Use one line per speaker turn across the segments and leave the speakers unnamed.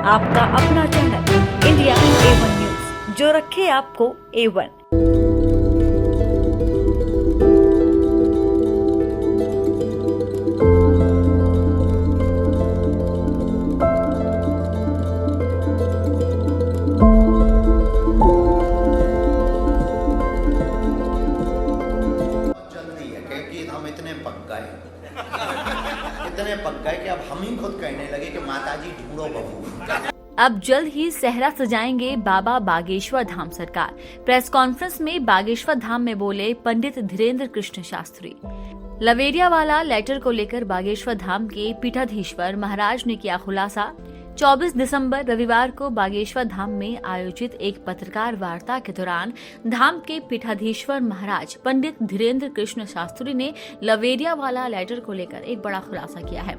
आपका अपना channel India A1 news, जो रखे आपको A1।
जल्दी है क्योंकि हम इतने पक गए कि अब हम ही खुद कहने लगे कि माताजी ढूंढो बहू।
अब जल्द ही सेहरा सजाएंगे बाबा बागेश्वर धाम सरकार। प्रेस कॉन्फ्रेंस में बागेश्वर धाम में बोले पंडित धीरेन्द्र कृष्ण शास्त्री। लवेरियावाला लेटर को लेकर बागेश्वर धाम के पीठाधीश्वर महाराज ने किया खुलासा। 24 दिसंबर रविवार को बागेश्वर धाम में आयोजित एक पत्रकार वार्ता के दौरान धाम के पीठाधीश्वर महाराज पंडित धीरेन्द्र कृष्ण शास्त्री ने लवेरियावाला लेटर को लेकर एक बड़ा खुलासा किया है।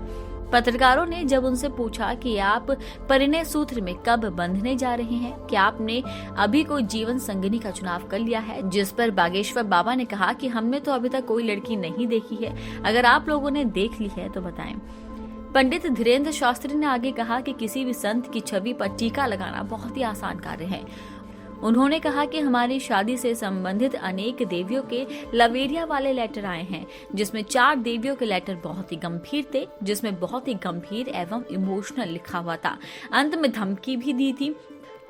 पत्रकारों ने जब उनसे पूछा कि आप परिणय सूत्र में कब बंधने जा रहे हैं, क्या आपने अभी कोई जीवन संगिनी का चुनाव कर लिया है, जिस पर बागेश्वर बाबा ने कहा कि हमने तो अभी तक कोई लड़की नहीं देखी है, अगर आप लोगों ने देख ली है तो बताएं। पंडित धीरेन्द्र शास्त्री ने आगे कहा कि किसी भी संत की छवि पर टीका लगाना बहुत ही आसान कार्य है। उन्होंने कहा कि हमारी शादी से संबंधित अनेक देवियों के लवेरिया वाले लेटर आए हैं, जिसमें 4 देवियों के लेटर बहुत ही गंभीर थे, जिसमें बहुत ही गंभीर एवं इमोशनल लिखा हुआ था। अंत में धमकी भी दी थी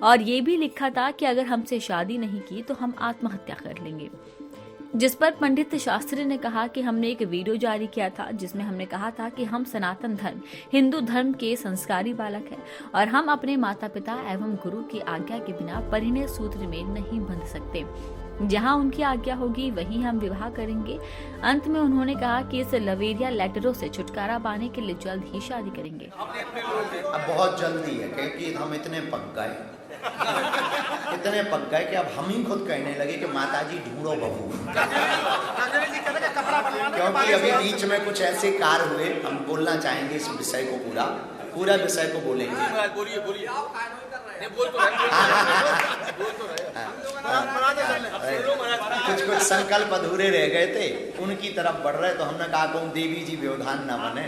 और ये भी लिखा था कि अगर हमसे शादी नहीं की तो हम आत्महत्या कर लेंगे। जिस पर पंडित शास्त्री ने कहा कि हमने एक वीडियो जारी किया था जिसमें हमने कहा था कि हम सनातन धर्म हिंदू धर्म के संस्कारी बालक हैं और हम अपने माता पिता एवं गुरु की आज्ञा के बिना परिणय सूत्र में नहीं बंध सकते। जहां उनकी आज्ञा होगी वहीं हम विवाह करेंगे। अंत में उन्होंने कहा कि इस लवेरिया लेटरों से छुटकारा पाने के लिए जल्द ही शादी करेंगे।
अब बहुत जल्दी है क्योंकि हम इतने पक गए कि अब हम ही खुद कहने लगे कि माताजी ढूंढो बहू। क्योंकि अभी बीच में कुछ ऐसे कार्य हुए, हम बोलना चाहेंगे इस विषय को, पूरा विषय को बोलेंगे। कुछ संकल्प अधूरे रह गए थे, उनकी तरफ बढ़ रहे, तो हमने कहा कौन देवी जी व्यवधान न बने।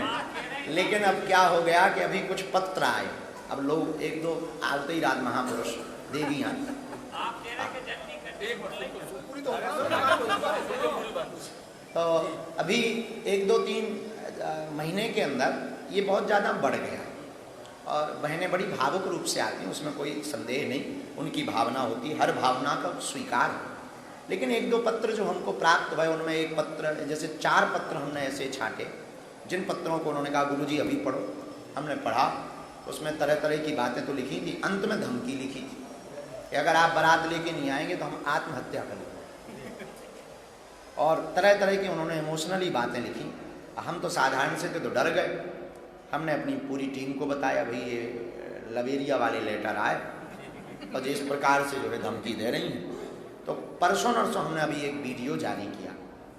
लेकिन अब क्या हो गया कि अभी कुछ पत्र आए, अब लोग 1-2 आते ही राज महापुरुष देवी हैं। तो अभी 1-2-3 महीने के अंदर ये बहुत ज़्यादा बढ़ गया और बहनें बड़ी भावुक रूप से आती हैं, उसमें कोई संदेह नहीं, उनकी भावना होती, हर भावना का स्वीकार है। लेकिन 1-2 पत्र जो हमको प्राप्त हुए, उनमें एक पत्र, जैसे 4 पत्र हमने ऐसे छाटे, जिन पत्रों को उन्होंने कहा गुरुजी अभी पढ़ो। हमने पढ़ा, उसमें तरह तरह की बातें तो लिखी थी, अंत में धमकी लिखी थी कि अगर आप बारात लेके नहीं आएंगे तो हम आत्महत्या करेंगे, और तरह तरह की उन्होंने इमोशनली बातें लिखी। हम तो साधारण से थे तो डर गए। हमने अपनी पूरी टीम को बताया, भाई ये लवेरिया वाले लेटर आए और जिस प्रकार से जो है धमकी दे रही हैं, तो परसों नरसों हमने अभी एक वीडियो जारी किया।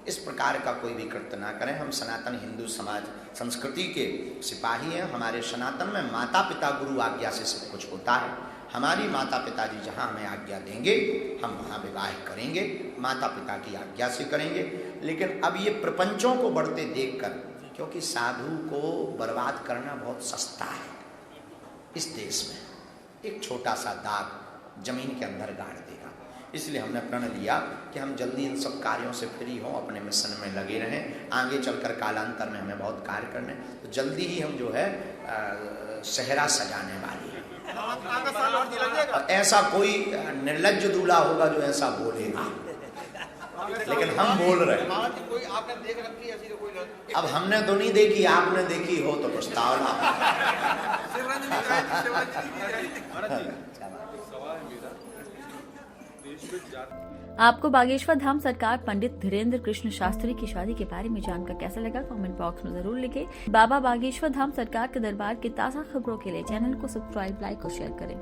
इस प्रकार का कोई भी कृत्य ना करें। हम सनातन हिंदू समाज संस्कृति के सिपाही हैं। हमारे सनातन में माता पिता गुरु आज्ञा से सब कुछ होता है। हमारी माता पिता जी जहाँ हमें आज्ञा देंगे हम वहाँ विवाह करेंगे, माता पिता की आज्ञा से करेंगे। लेकिन अब ये प्रपंचों को बढ़ते देखकर, क्योंकि साधु को बर्बाद करना बहुत सस्ता है इस देश में, एक छोटा सा दाग जमीन के अंदर गाड़ देगा। इसलिए हमने प्रण लिया कि हम जल्दी इन सब कार्यों से फ्री हों, अपने मिशन में लगे रहें। आगे चलकर कालांतर में हमें बहुत कार्य करने, तो जल्दी ही हम जो है सेहरा सजाने वाली हैं। और ऐसा कोई निर्लज्ज दूल्हा होगा जो ऐसा बोलेगा, लेकिन हम बोल रहे हैं। अब हमने तो नहीं देखी, आपने देखी हो तो प्रस्ताव ला।
आपको बागेश्वर धाम सरकार पंडित धीरेन्द्र कृष्ण शास्त्री की शादी के बारे में जानकर कैसा लगा, कमेंट बॉक्स में जरूर लिखें। बाबा बागेश्वर धाम सरकार के दरबार की ताज़ा खबरों के लिए चैनल को सब्सक्राइब, लाइक और शेयर करें।